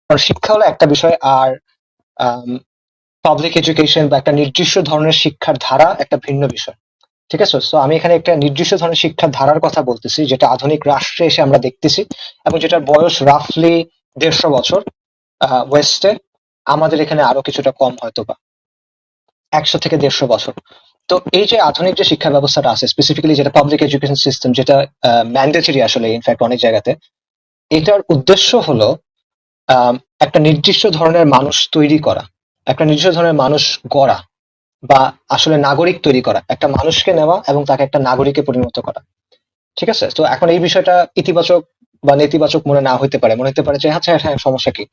কারণ শিক্ষা হলো একটা বিষয়, আর পাবলিক এডুকেশন বা একটা নির্দিষ্ট ধরনের শিক্ষার ধারা একটা ভিন্ন বিষয়। ঠিক আছে, তো আমি এখানে একটা নির্দিষ্ট ধরনের শিক্ষার ধারার কথা বলতেছি, যেটা আধুনিক রাষ্ট্রে এসে আমরা দেখতেছি, এবং যেটার বয়স রাফলি 150 বছর ওয়েস্টে। আমাদের এখানে আরো কিছুটা কম, হয়তো বা 100 থেকে 150 বছর। তো এই যে আধুনিক যে শিক্ষা ব্যবস্থাটা আছে, স্পেসিফিক্যালি যেটা পাবলিক এডুকেশন সিস্টেম, যেটা ম্যান্ডেটরি আসলে ইনফ্যাক্ট অনেক জায়গাতে, এটার উদ্দেশ্য হলো আম, একটা নির্দিষ্ট ধরনের মানুষ তৈরি করা, একটা নির্দিষ্ট ধরনের মানুষ গড়া, বা আসলে নাগরিক তৈরি করা, একটা মানুষকে নেওয়া এবং তাকে একটা নাগরিকে পরিণত করা। ঠিক আছে, তো এখন এই বিষয়টা ইতিবাচক বা নেতিবাচক মনে না হইতে পারে, মনে হতে পারে যে আচ্ছা হ্যাঁ সমস্যা কি,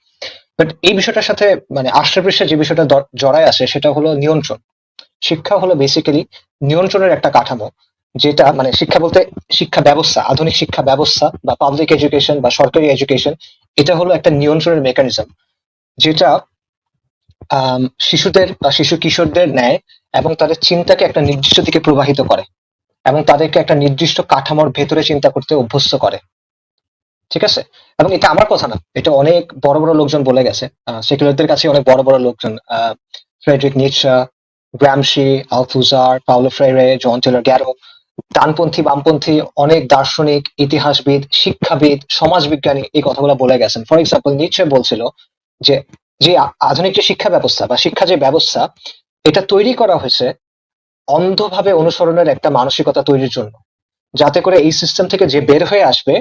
বাট এই বিষয়টার সাথে মানে আষ্টে পৃষ্ঠে যে বিষয়টা জড়ায় আছে সেটা হলো নিয়ন্ত্রণ। শিক্ষা হলো বেসিক্যালি নিয়ন্ত্রণের একটা কাঠামো, যেটা মানে শিক্ষা বলতে শিক্ষা ব্যবস্থা, আধুনিক শিক্ষা ব্যবস্থা বা পাবলিক এডুকেশন বা সরকারি এডুকেশন, এটা হলো একটা নিয়ন্ত্রণের মেকানিজম, যেটা শিশুদের বা শিশু কিশোরদের নেয় এবং তাদের চিন্তাকে একটা নির্দিষ্ট দিকে প্রবাহিত করে, এবং তাদেরকে একটা নির্দিষ্ট কাঠামোর ভেতরে চিন্তা করতে অভ্যস্ত করে। ঠিক আছে, এবং এটা আমার কথা না, এটা অনেক বড় বড় লোকজন বলে গেছে, সেকুলারদের কাছে অনেক বড় বড় লোকজন, ফ্রেডরিক নিটশা, গ্রামশি, আলথুজার, পাওলো ফ্রেইরে, জন টেলর গ্যারো, ডানপন্থী বামপন্থী অনেক দার্শনিক, ইতিহাসবিদ, শিক্ষাবিদ, সমাজবিজ্ঞানী এই কথাগুলো বলে গেছেন। ফর এক্সাম্পল নিটশে বলছিল যে যে আধুনিক যে শিক্ষা ব্যবস্থা বা শিক্ষা যে ব্যবস্থা, এটা তৈরি করা হয়েছে অন্ধভাবে অনুসরণের একটা মানসিকতা তৈরির জন্য, যাতে করে এই সিস্টেম থেকে যে বের হয়ে আসবে,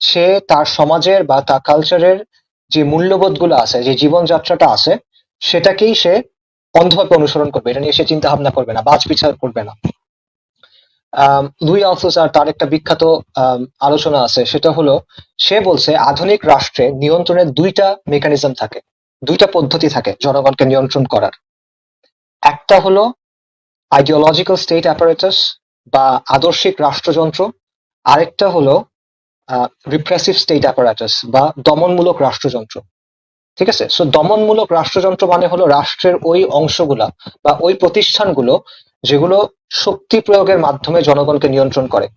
সে তার সমাজের বা তার কালচারের যে মূল্যবোধ গুলো আছে, যে জীবনযাত্রাটা আছে, সেটাকেই সে অন্ধভাবে অনুসরণ করবে, এটা নিয়ে সে চিন্তা ভাবনা করবে না, বাছ বিচার করবে না। লুই আলথুসার তার একটা বিখ্যাত আলোচনা আছে, সেটা হলো সে বলছে আধুনিক রাষ্ট্রে নিয়ন্ত্রণের দুইটা মেকানিজম থাকে, দুইটা পদ্ধতি থাকে জনগণকে নিয়ন্ত্রণ করার। একটা হলো আইডিওলজিক্যাল স্টেট অ্যাপারেটাস বা আদর্শিক রাষ্ট্রযন্ত্র, আরেকটা হলো রিপ্রেসিভ স্টেট অ্যাপারেটাস বা দমনমূলক রাষ্ট্রযন্ত্র। ঠিক আছে, সো দমনমূলক রাষ্ট্রযন্ত্র মানে হলো রাষ্ট্রের ওই অংশগুলা বা ওই প্রতিষ্ঠানগুলো যেগুলো শক্তি প্রয়োগের মাধ্যমে জনগণকে নিয়ন্ত্রণ করে।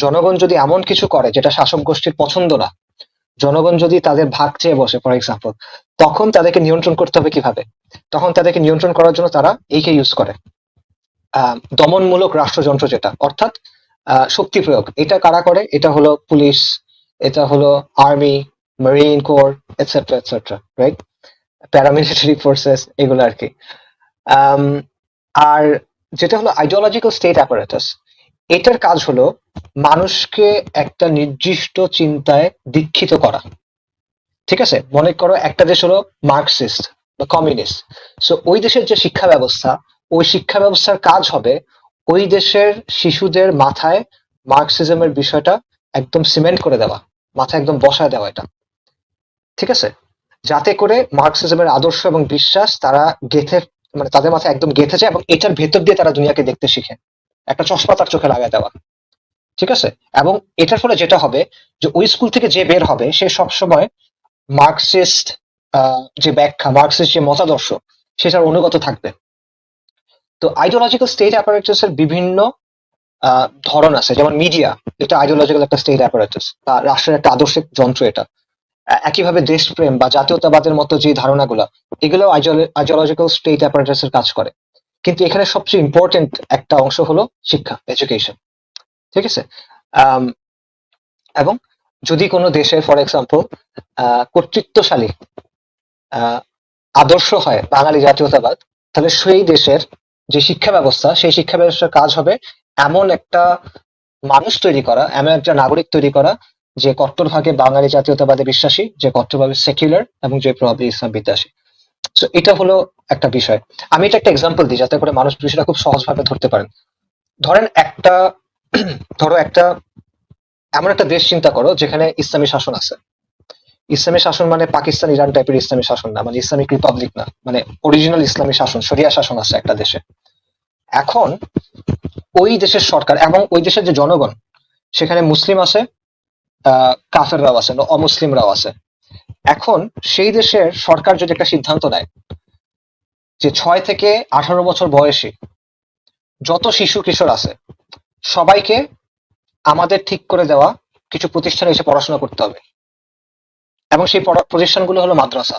জনগণ যদি এমন কিছু করে যেটা শাসক গোষ্ঠীর পছন্দ না, জনগণ যদি তাদের ভাগ চেয়ে বসে ফর এক্সাম্পল, তখন তাদেরকে নিয়ন্ত্রণ করতে হবে কিভাবে? তখন তাদেরকে নিয়ন্ত্রণ করার জন্য তারা এইকে ইউজ করে, দমনমূলক রাষ্ট্রযন্ত্র, যেটা অর্থাৎ শক্তি প্রয়োগ। এটা কারা করে? এটা হলো পুলিশ, এটা হলো army, marine corps, etcetera etcetera, right? Paramilitary forces, এগুলো আর কি। আম, আর যেটা হলো আইডিওলজিক্যাল স্টেট অ্যাপারেটাস, এটার কাজ হলো মানুষকে একটা নির্দিষ্ট চিন্তায় দীক্ষিত করা। ঠিক আছে, মনে করো একটা দেশ হলো মার্কসিস্ট বা কমিউনিস্ট, সো ওই দেশের যে শিক্ষা ব্যবস্থা, ওই শিক্ষা ব্যবস্থার কাজ হবে ওই দেশের শিশুদের মাথায় মার্কসিজমের বিষয়টা একদম সিমেন্ট করে দেওয়া, মাথায় একদম বসায় দেওয়া এটা। ঠিক আছে, যাতে করে মার্কসিজমের আদর্শ এবং বিশ্বাস তারা গেথে, মানে তাদের মাথায় একদম গেথে যায় এবং এটার ভেতর দিয়ে তারা দুনিয়াকে দেখতে শিখে, একটা চশমা তার চোখে লাগায় দেওয়া। ঠিক আছে, এবং এটার ফলে যেটা হবে যে ওই স্কুল থেকে যে বের হবে সে সবসময় মার্কসিস্ট যে ব্যাখ্যা, মার্কসিস্ট যে মতাদর্শ, সেটার অনুগত থাকবে। তো আইডিওলজিক্যাল স্টেট অ্যাপারেটাস এর বিভিন্ন ধরন আছে, যেমন মিডিয়া, এটা আইডিওলজিক্যাল একটা স্টেট অ্যাপারেটাস বা রাষ্ট্রের একটা আদর্শিক যন্ত্র এটা। একইভাবে দেশপ্রেম বা জাতীয়তাবাদের মতো যে ধারণাগুলো, এগুলো আইডিওলজিক্যাল স্টেট অ্যাপারেটাস এর কাজ করে। কিন্তু এখানে সবচেয়ে ইম্পর্টেন্ট একটা অংশ হলো শিক্ষা, এডুকেশন। ঠিক আছে, আম, এবং যদি কোনো দেশের ফর এক্সাম্পল কর্তৃত্বশালী আহ, আদর্শ হয় বাঙালি জাতীয়তাবাদ, তাহলে সেই দেশের যে শিক্ষা ব্যবস্থা, সেই শিক্ষা ব্যবস্থার কাজ হবে এমন একটা মানুষ তৈরি করা, এমন একটা নাগরিক তৈরি করা, যে কট্টরভাবে বাঙালি জাতীয়তাবাদে বিশ্বাসী, যে কট্টরভাবে সেকুলার, এবং যে প্রভাবে ইসলাম বিদ্বেষী। তো এটা হলো একটা বিষয়। আমি এটা একটা এক্সাম্পল দিই যাতে করে মানুষ বিষয়টা খুব সহজভাবে ধরতে পারেন। ধরেন একটা ধরো একটা এমন একটা দেশ চিন্তা করো যেখানে ইসলামী শাসন আছে। ইসলামী শাসন মানে পাকিস্তান ইরান টাইপের ইসলামী শাসন না, মানে ইসলামিক রিপাবলিক না, মানে অরিজিনাল ইসলামী শাসন, শরিয়া শাসন আছে একটা দেশে। এখন ওই দেশের সরকার এবং ওই দেশের যে জনগণ, সেখানে মুসলিম আছে, কাফেররাও আছে, অমুসলিমরাও আছে। এখন সেই দেশের সরকার যদি একটা সিদ্ধান্ত নেয় যে 6 থেকে 18 বছর বয়সী যত শিশু কিশোর আছে সবাইকে আমাদের ঠিক করে দেওয়া কিছু প্রতিষ্ঠানে এসে পড়াশোনা করতে হবে, এবং সেই প্রতিষ্ঠানগুলো হলো মাদ্রাসা।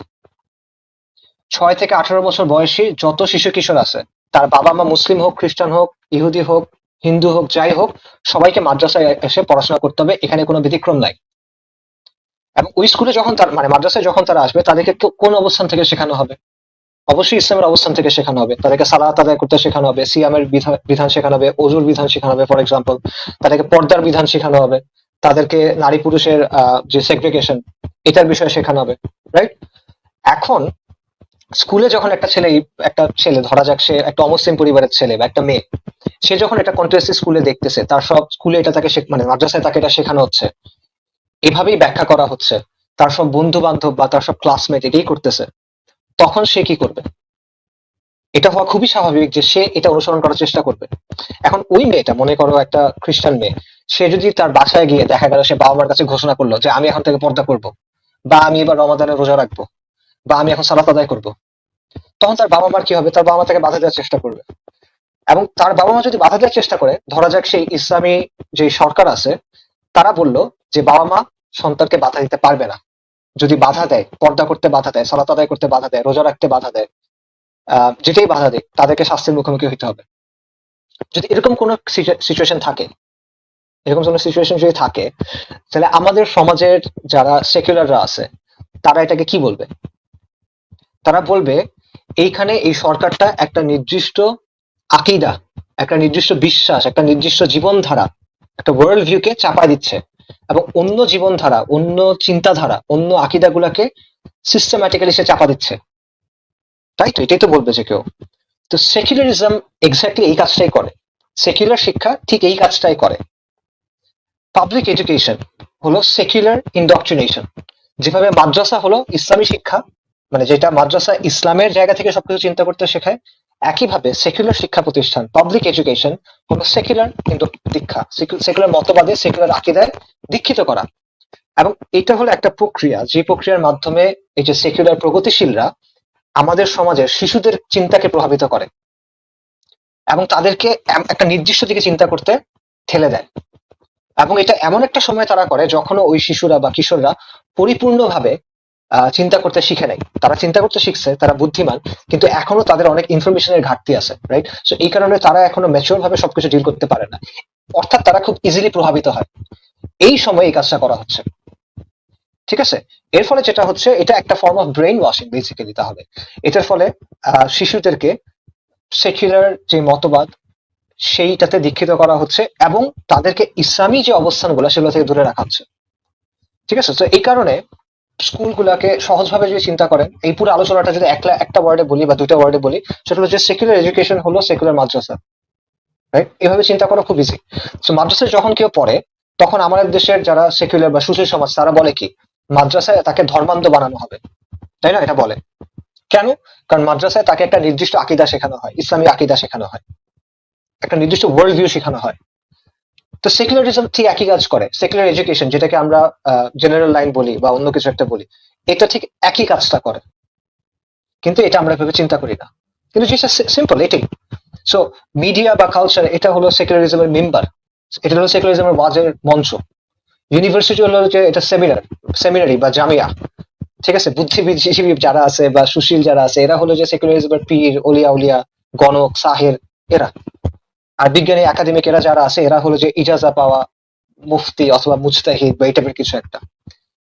6 থেকে 18 বছর বয়সী যত শিশু কিশোর আছে, তার বাবা মা মুসলিম হোক, খ্রিস্টান হোক, ইহুদি হোক, হিন্দু হোক, যাই হোক, সবাইকে মাদ্রাসায় এসে পড়াশোনা করতে হবে, এখানে কোনো ব্যতিক্রম নাই। এবং ওই স্কুলে যখন তার মানে মাদ্রাসায় যখন তারা আসবে, তাদেরকে কোন অবস্থান থেকে শেখানো হবে? অবশ্যই ইসলামের অবস্থান থেকে শেখানো হবে। তাদেরকে সালাত আদায় করতে শেখানো হবে, সিয়ামের বিধান শেখানো হবে, অজুর বিধান শেখানো হবে, ফর এক্সাম্পল। তাদেরকে পর্দার বিধান শেখানো হবে, তাদেরকে নারী পুরুষের যে সেগ্রিগেশন, এটার বিষয়ে শেখানো হবে, রাইট? এখন স্কুলে যখন একটা ছেলে ধরা যাক, সে একটা অমুসলিম পরিবারের ছেলে বা একটা মেয়ে, সে যখন একটা কন্ট্রাস্টি স্কুলে দেখতেছে, তার সব স্কুলে এটা তাকে মানে মাদ্রাসায় তাকে এটা শেখানো হচ্ছে, এভাবেই ব্যাখ্যা করা হচ্ছে, তার সব বন্ধু বান্ধব বা তার সব ক্লাসমেট এটাই করতেছে, তখন সে কি করবে? এটা হওয়া খুবই স্বাভাবিক যে সে এটা অনুসরণ করার চেষ্টা করবে। এখন ওই মেয়েটা, মনে করো একটা খ্রিস্টান মেয়ে, সে যদি তার বাসায় গিয়ে দেখা গেল সে বাবা মার কাছে ঘোষণা করলো যে আমি এখন থেকে পর্দা করব, বা আমি এবার রমাদানে রোজা রাখবো, বা আমি এখন সালাত আদায় করবো, তখন তার বাবা মার কি হবে? তার বাবা মা তাকে বাধা দেওয়ার চেষ্টা করবে। এবং তার বাবা মা যদি বাধা দেওয়ার চেষ্টা করে, ধরা যাক সেই ইসলামী যে সরকার আছে, তারা বলল যে বাবা মা সন্তানকে বাধা দিতে পারবে না। যদি বাধা দেয়, পর্দা করতে বাধা দেয়, সালাত আদায় করতে বাধা দেয়, রোজা রাখতে বাধা দেয়, যেটাই বাধা দেয়, তাদেরকে শাস্তির মুখোমুখি হইতে হবে। যদি এরকম কোনো সিচুয়েশন থাকে, এরকম কোনো সিচুয়েশন যদি থাকে, তাহলে আমাদের সমাজের যারা সেকুলাররা আছে, তারা এটাকে কি বলবে? তারা বলবে এইখানে এই সরকারটা একটা নির্দিষ্ট আকীদা, একটা নির্দিষ্ট বিশ্বাস, একটা নির্দিষ্ট জীবনধারা, একটা ওয়ার্ল্ড ভিউকে চাপা দিচ্ছে, এবং অন্য জীবনধারা, অন্য চিন্তাধারা, অন্য আকীদাগুলোকে সিস্টেম্যাটিক্যালি সে চাপা দিচ্ছে। তাই তো, এটাই তো বলবে যে কেউ। তো সেকুলারিজম এক্স্যাক্টলি এই কাজটাই করে। সেকুলার শিক্ষা ঠিক এই কাজটাই করে। পাবলিক এডুকেশন হলো সেকুলার ইন্ডক্ট্রিনেশন। যেভাবে মাদ্রাসা হলো ইসলামী শিক্ষা, মানে যেটা মাদ্রাসা ইসলামের জায়গা থেকে সবকিছু চিন্তা করতে শেখায়, একইভাবে সেকুলার শিক্ষা প্রতিষ্ঠান, পাবলিক এডুকেশন হলো সেকুলার দীক্ষা, সেকুলার মতবাদে, সেকুলার আকীদায় দীক্ষিত করা। এবং এটা হলো একটা প্রক্রিয়া, যে প্রক্রিয়ার মাধ্যমে এই যে সেকুলার প্রগতিশীলরা আমাদের সমাজের শিশুদের চিন্তাকে প্রভাবিত করে এবং তাদেরকে একটা নির্দিষ্ট দিকে চিন্তা করতে ঠেলে দেয়। এবং এটা এমন একটা সময় তারা করে যখন ওই শিশুরা বা কিশোররা পরিপূর্ণভাবে চিন্তা করতে শিখে নাই। তারা চিন্তা করতে শিখছে, তারা বুদ্ধিমান, কিন্তু এখনো তাদের অনেক ইনফরমেশনের ঘাটতি আছে, রাইট? সো এই কারণে তারা এখনো ম্যাচিওর ভাবে সবকিছু ডিল করতে পারে না, অর্থাৎ তারা খুব ইজিলি প্রভাবিত হয়। এই সময় এই কাজটা করা হচ্ছে, ঠিক আছে? এর ফলে যেটা হচ্ছে, এটা একটা form of brain washing basically. তাহলে এটার ফলে শিশুদেরকে সেকুলার যে মতবাদ, সেইটাতে দীক্ষিত করা হচ্ছে, এবং তাদেরকে ইসলামী যে অবস্থানগুলো সেগুলো থেকে দূরে রাখা হচ্ছে, ঠিক আছে? তো এই কারণে স্কুলগুলোকে সহজভাবে যদি চিন্তা করেন, এই পুরো আলোচনাটা যদি একটা ওয়ার্ডে বলি বা দুইটা ওয়ার্ডে বলি, সেটা হলো যে সেকুলার এডুকেশন হলো সেকুলার মাদ্রাসা, রাইট? এভাবে চিন্তা করা খুব ইজি। তো মাদ্রাসায় যখন কেউ পড়ে, তখন আমাদের দেশের যারা সেকুলার বা সুশীল সমাজ, তারা বলে কি, মাদ্রাসায় তাকে ধর্মান্ধ বানানো হবে, তাই না? এটা বলে কেন? কারণ মাদ্রাসায় তাকে একটা নির্দিষ্ট আকীদা শেখানো হয়, ইসলামী আকীদা শেখানো হয়, একটা নির্দিষ্ট ওয়ার্ল্ড ভিউ শেখানো হয়। তো সেকুলারিজম ঠিক একই কাজ করে। সেকুলার এডুকেশন, যেটাকে আমরা জেনারেল লাইন বলি বা অন্য কিছু একটা বলি, এটা ঠিক একই কাজটা করে, কিন্তু এটা আমরা এভাবে চিন্তা করি না। কিন্তু জিনিসটা সিম্পল এটাই। সো মিডিয়া বা কালচার, এটা হলো সেকুলারিজমের মেম্বার, এটা হলো সেকুলারিজমের ওয়াজের মঞ্চ। ইউনিভার্সিটি হলো যে এটা সেমিনারি বা জামিয়া, ঠিক আছে? বুদ্ধিজীবী যারা আছে বা সুশীল যারা আছে, এরা হলো যে সেকুলারিজমের পীর, অলিয়া উলিয়া, গণক, সাহের, এরা। আর বিজ্ঞানী একাডেমিক এরা যারা আছে, এরা হলো যে ইজাজা পাওয়া মুফতি অথবা মুজতাহিদ বা এই টাইপের কিছু একটা,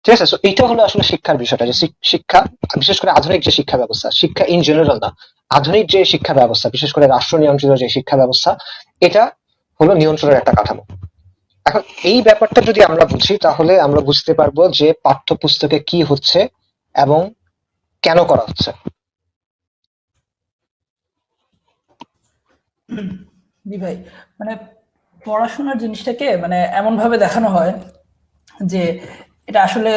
ঠিক আছে? তো এটা হলো আসলে শিক্ষার বিষয়টা, যে শিক্ষা, বিশেষ করে আধুনিক যে শিক্ষা ব্যবস্থা, শিক্ষা ইন জেনারেল না, আধুনিক যে শিক্ষা ব্যবস্থা, বিশেষ করে রাষ্ট্র নিয়ন্ত্রিত যে শিক্ষা ব্যবস্থা, এটা হলো নিয়ন্ত্রণের একটা কাঠামো। এখন এই ব্যাপারটা যদি আমরা বুঝি, তাহলে আমরা বুঝতে পারবো যে পাঠ্যপুস্তকে কি হচ্ছে এবং কেন করা হচ্ছে। জি ভাই, মানে পড়াশোনার জিনিসটাকে মানে এমন ভাবে দেখানো হয় যে এটা আসলে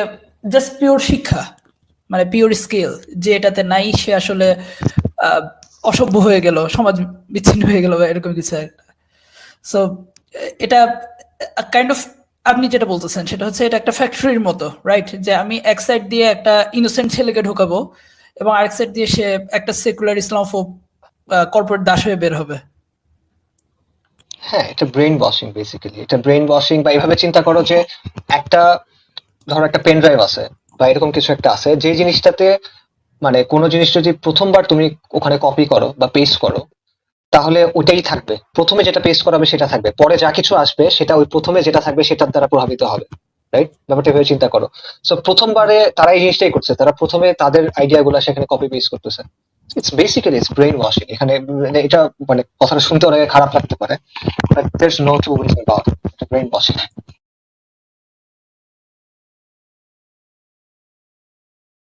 জাস্ট পিওর শিক্ষা, মানে পিওর স্কিল, যে এটাতে নাই সে আসলে আহ, অসভ্য হয়ে গেল, সমাজ বিচ্ছিন্ন হয়ে গেল বা এরকম কিছু একটা। সো এটা কাইন্ড অফ, আপনি যেটা বলতেছেন সেটা হচ্ছে এটা একটা ফ্যাক্টরির মতো, রাইট? যে আমি এক সাইড দিয়ে একটা ইনোসেন্ট ছেলেকে ঢোকাবো এবং আরেক সাইড দিয়ে সে একটা সেকুলার ইসলামফোব কর্পোরেট দাস হয়ে বের হবে। হ্যাঁ, এটা ব্রেইন ওয়াশিং বেসিক্যালি, এটা ব্রেইন ওয়াশিং। বা এইভাবে চিন্তা করো যে একটা, ধরো একটা পেন ড্রাইভ আছে, বা এরকম কিছু একটা আছে যে জিনিসটাতে মানে কোনো জিনিস যদি প্রথমবার তুমি ওখানে কপি করো বা পেস্ট করো তাহলে ওটাই থাকবে, প্রথমে যেটা পেস্ট করাবে সেটা থাকবে, পরে যা কিছু আসবে সেটা ওই প্রথমে যেটা থাকবে সেটার দ্বারা প্রভাবিত হবে। রাইট, ব্যাপারটা ভেবে চিন্তা করো। সো প্রথমবারে তারা এই জিনিসটাই করছে, তারা প্রথমে তাদের আইডিয়া গুলা সেখানে কপি পেস্ট করতেছে। It's basically it's brain washing এখানে। মানে এটা মানে কথাটা শুনতে অনেক খারাপ লাগতে পারে, but there's no two ways about it, brain washing.